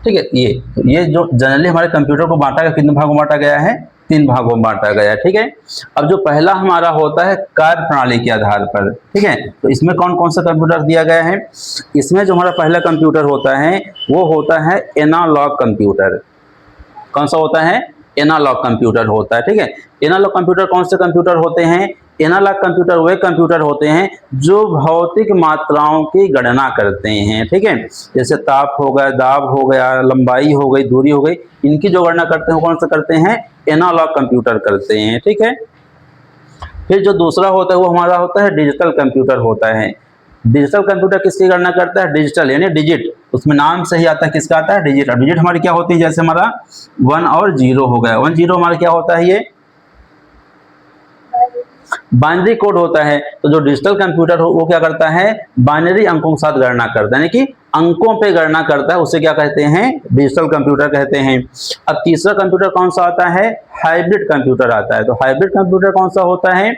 ठीक है। ये जो जनरली हमारे कंप्यूटर को बांटा गया, कितने भागों में बांटा गया है? 3 भागों में बांटा गया है। ठीक है। अब जो पहला हमारा होता है कार्य प्रणाली के आधार पर, ठीक है, तो इसमें कौन कौन सा कंप्यूटर दिया गया है? इसमें जो हमारा पहला कंप्यूटर होता है वो होता है एनालॉग कंप्यूटर। कौन सा होता है? एनालॉग कंप्यूटर होता है। ठीक है। एनालॉग कंप्यूटर कौन से कंप्यूटर होते हैं? एनालॉग कंप्यूटर वे कंप्यूटर होते हैं जो भौतिक मात्राओं की गणना करते हैं। ठीक है। जैसे ताप हो गया, दाब हो गया, लंबाई हो गई, दूरी हो गई, इनकी जो गणना करते हैं कौन सा करते हैं? एनालॉग कंप्यूटर करते हैं। ठीक है। फिर जो दूसरा होता है वो हमारा होता है डिजिटल कंप्यूटर होता है। डिजिटल कंप्यूटर किसकी गणना करता है? डिजिटल यानी डिजिट, उसमें नाम से ही आता है, किसका आता है? डिजिट। और डिजिट हमारी क्या होती है? जैसे हमारा 1 और 0 हो गया, 1 0 हमारा क्या होता है? ये बाइनरी कोड होता है। तो जो डिजिटल कंप्यूटर हो वो क्या करता है? बाइनरी अंकों के साथ गणना करता है, यानी कि अंकों पे गणना करता है, उसे क्या कहते हैं? डिजिटल कंप्यूटर कहते हैं। अब तीसरा कंप्यूटर कौन सा आता है? हाइब्रिड कंप्यूटर आता है। तो हाइब्रिड कंप्यूटर कौन सा होता है?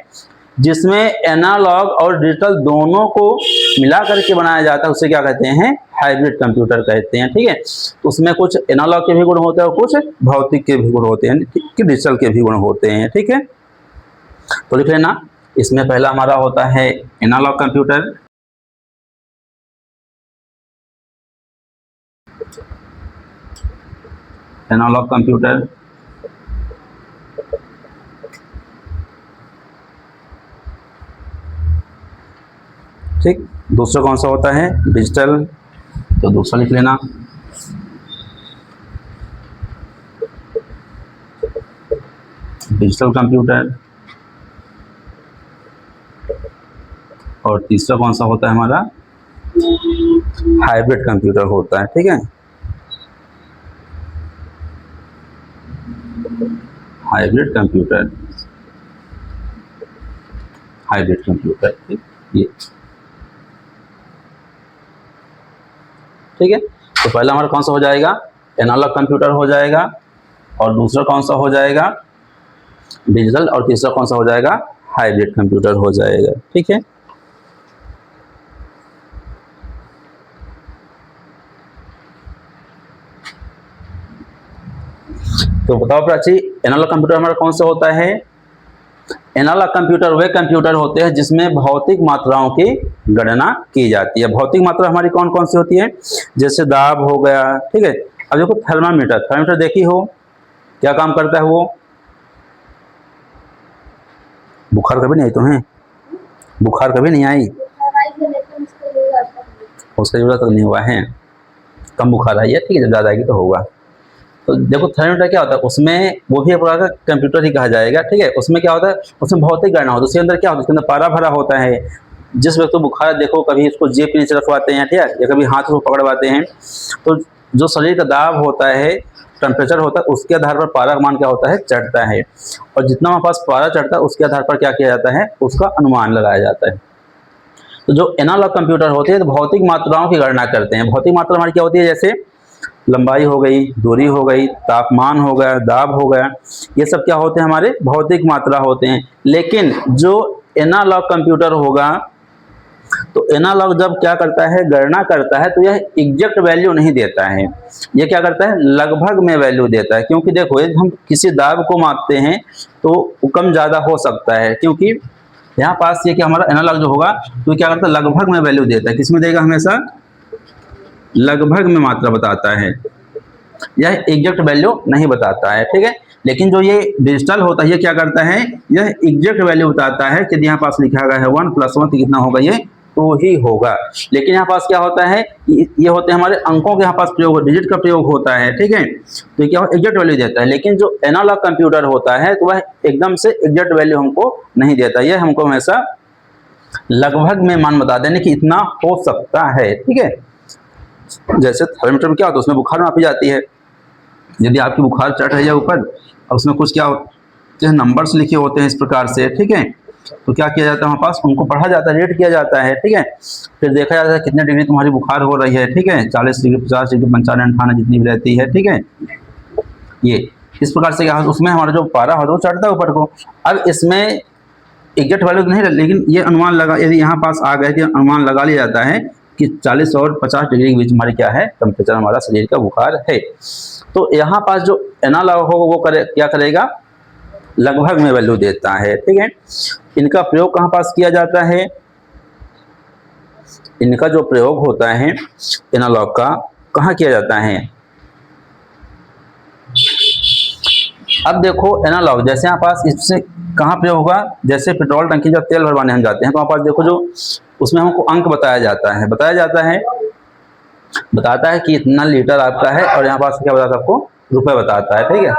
जिसमें एनालॉग और डिजिटल दोनों को मिला करके बनाया जाता है, उसे क्या कहते हैं? हाइब्रिड कंप्यूटर कहते हैं। ठीक है। तो उसमें कुछ एनालॉग के भी गुण होते हैं और कुछ भौतिक के भी गुण होते हैं, कि डिजिटल के भी गुण होते हैं। ठीक है। तो लिख लेना, इसमें पहला हमारा होता है एनालॉग कंप्यूटर, एनालॉग कंप्यूटर। ठीक। दूसरा कौन सा होता है? डिजिटल। तो दूसरा लिख लेना, डिजिटल कंप्यूटर। और तीसरा कौन सा होता है हमारा? हाइब्रिड कंप्यूटर होता है। ठीक है। Hybrid computer, hybrid computer. ये ठीक है। तो पहला हमारा कौन सा हो जाएगा? एनालॉग कंप्यूटर हो जाएगा, और दूसरा कौन सा हो जाएगा? डिजिटल, और तीसरा कौन सा हो जाएगा? हाइब्रिड कंप्यूटर हो जाएगा। ठीक है। तो बताओ प्राची, एनालॉग कंप्यूटर हमारा कौन सा होता है? एनालॉग कंप्यूटर वे कंप्यूटर होते हैं जिसमें भौतिक मात्राओं की गणना की जाती है। भौतिक मात्रा हमारी कौन कौन सी होती है? जैसे दाब हो गया। ठीक है। अब देखो थर्मामीटर, थर्मामीटर देखी हो, क्या काम करता है वो? बुखार कभी नहीं आई तुम्हें? बुखार कभी नहीं आई? उसका जरूरत तो नहीं हुआ है, कम बुखार आई है। ठीक है, जब ज़्यादा आएगी तो होगा। तो देखो थर्मामीटर क्या होता है, उसमें वो भी एक प्रकार का कंप्यूटर ही कहा जाएगा। ठीक है। उसमें क्या होता है? उसमें भौतिक गणना होती है। उसके अंदर क्या होता है? उसके अंदर पारा भरा होता है। जिस व्यक्ति को बुखार देखो, कभी इसको जेब के नीचे रखवाते हैं, ठीक है, या कभी हाथ को पकड़वाते हैं, तो जो शरीर का दाब होता है, टेम्परेचर होता है, उसके आधार पर पारा का मान क्या होता है? चढ़ता है। और जितना हमारे पास पारा चढ़ता है उसके आधार पर क्या किया जाता है? उसका अनुमान लगाया जाता है। तो जो एनालॉग कंप्यूटर होते हैं तो भौतिक मात्राओं की गणना करते हैं। भौतिक मात्रा हमारी क्या होती है? जैसे लंबाई हो गई, दूरी हो गई, तापमान हो गया, दाब हो गया, ये सब क्या होते हैं? हमारे भौतिक मात्रा होते हैं। लेकिन जो एनालॉग कंप्यूटर होगा, तो एनालॉग जब क्या करता है? गणना करता है, तो यह एग्जैक्ट वैल्यू नहीं देता है। यह क्या करता है? लगभग में वैल्यू देता है। क्योंकि देखो यदि हम किसी दाब को मापते हैं तो कम ज़्यादा हो सकता है, क्योंकि यहाँ पास ये कि हमारा एनालॉग जो होगा तो क्या करता है? लगभग में वैल्यू देता है। किसमें देगा? हमेशा लगभग में मात्रा बताता है, यह एग्जैक्ट वैल्यू नहीं बताता है। ठीक है। लेकिन जो ये डिजिटल होता है, ये क्या करता है? यह एग्जैक्ट वैल्यू बताता है कि यहाँ पास लिखा गया है 1 + 1 तो कितना होगा? ये 2 ही होगा। लेकिन यहाँ पास क्या होता है? ये होते हैं हमारे अंकों के यहाँ पास प्रयोग, डिजिट का प्रयोग होता है। ठीक है। तो क्या एग्जैक्ट वैल्यू देता है। लेकिन जो एनालॉग कंप्यूटर होता है तो वह एकदम से एग्जैक्ट वैल्यू हमको नहीं देता, यह हमको हमेशा लगभग में मान बता देने कि इतना हो सकता है। ठीक है। जैसे थर्मामीटर में क्या होता है? उसमें बुखार मापी जाती है। यदि आपकी बुखार चढ़ रही है ऊपर, और उसमें कुछ क्या होते हैं? नंबर्स लिखे होते हैं इस प्रकार से। ठीक है। तो क्या किया जाता है? वहाँ पास उनको पढ़ा जाता है, रेट किया जाता है। ठीक है। फिर देखा जाता है कितने डिग्री तुम्हारी बुखार हो रही है। ठीक है। 40 डिग्री, 50 डिग्री, 55, 58 जितनी भी रहती है। ठीक है। ये इस प्रकार से क्या होता है? उसमें हमारा जो पारा होता है वो चढ़ता है ऊपर को। अब इसमें एग्जैक्ट वैल्यू नहीं, लेकिन ये अनुमान लगा, यदि यहाँ पास आ गए कि अनुमान लगा लिया जाता है कि 40 और 50 डिग्री के बीच हमारी क्या है, टेम्परेचर हमारा शरीर का बुखार है। तो यहाँ पास जो एनालॉग होगा वो क्या करेगा, लगभग में वैल्यू देता है, ठीक है। इनका प्रयोग कहाँ पास किया जाता है, इनका जो प्रयोग होता है एनालॉग का कहाँ किया जाता है। अब देखो एनालॉग जैसे यहाँ पास इससे कहाँ प्रयोग होगा, जैसे पेट्रोल टंकी जब तेल भरवाने हम जाते हैं तो वहाँ पास देखो जो उसमें हमको अंक बताया जाता है, बताता है कि इतना लीटर आपका है, और यहाँ पास क्या बताता है, आपको रुपए बताता है, ठीक है।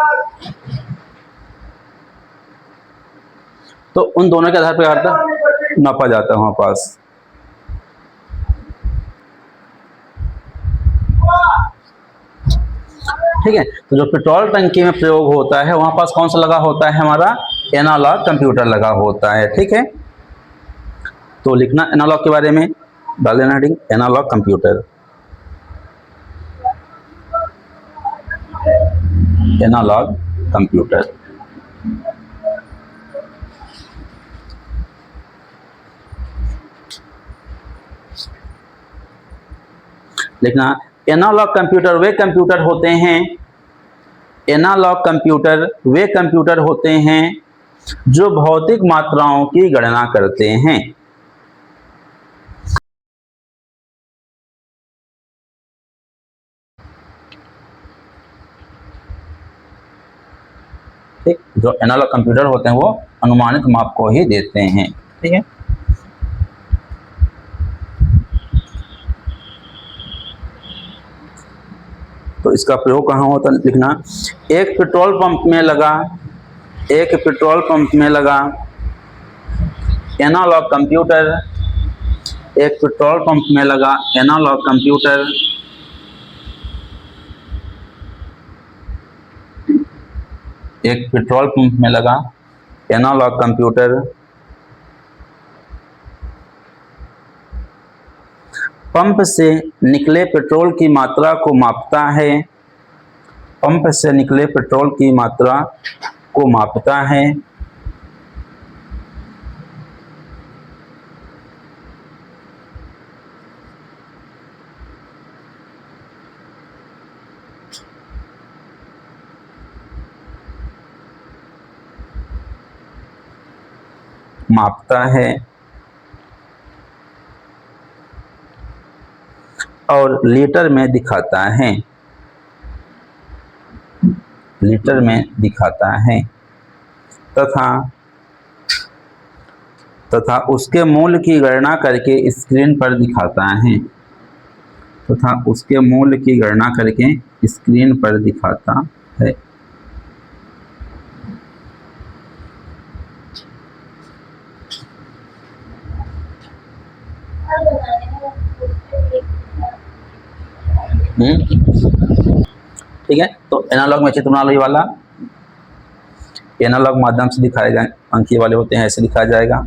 तो उन दोनों के आधार पर क्या करता है, नापा जाता है वहाँ पास। ठीक है, तो जो पेट्रोल टंकी में प्रयोग होता है वहां पास कौन सा लगा होता है, हमारा एनालॉग कंप्यूटर लगा होता है, ठीक है। तो लिखना एनालॉग के बारे में, डाल देना heading analogue computer, analogue computer. लिखना एनालॉग कंप्यूटर वे कंप्यूटर होते हैं, एनालॉग कंप्यूटर वे कंप्यूटर होते हैं जो भौतिक मात्राओं की गणना करते हैं। ठीक, जो एनालॉग कंप्यूटर होते हैं वो अनुमानित माप को ही देते हैं, ठीक है। तो इसका प्रयोग कहाँ होता है, लिखना एक पेट्रोल पंप में लगा एनालॉग कंप्यूटर, एक पेट्रोल पंप में लगा एनालॉग कंप्यूटर एक पेट्रोल पंप में लगा एनालॉग कंप्यूटर पंप से निकले पेट्रोल की मात्रा को मापता है, पंप से निकले पेट्रोल की मात्रा को मापता है। और लीटर में दिखाता है, लीटर में दिखाता है तथा उसके मूल्य की गणना करके स्क्रीन पर दिखाता है, तथा उसके मूल्य की गणना करके स्क्रीन पर दिखाता है। ठीक है, तो एनालॉग में चित्र बना लो, ये वाला एनालॉग माध्यम से दिखाएगा, अंकीय वाले होते हैं, ऐसे दिखाया जाएगा।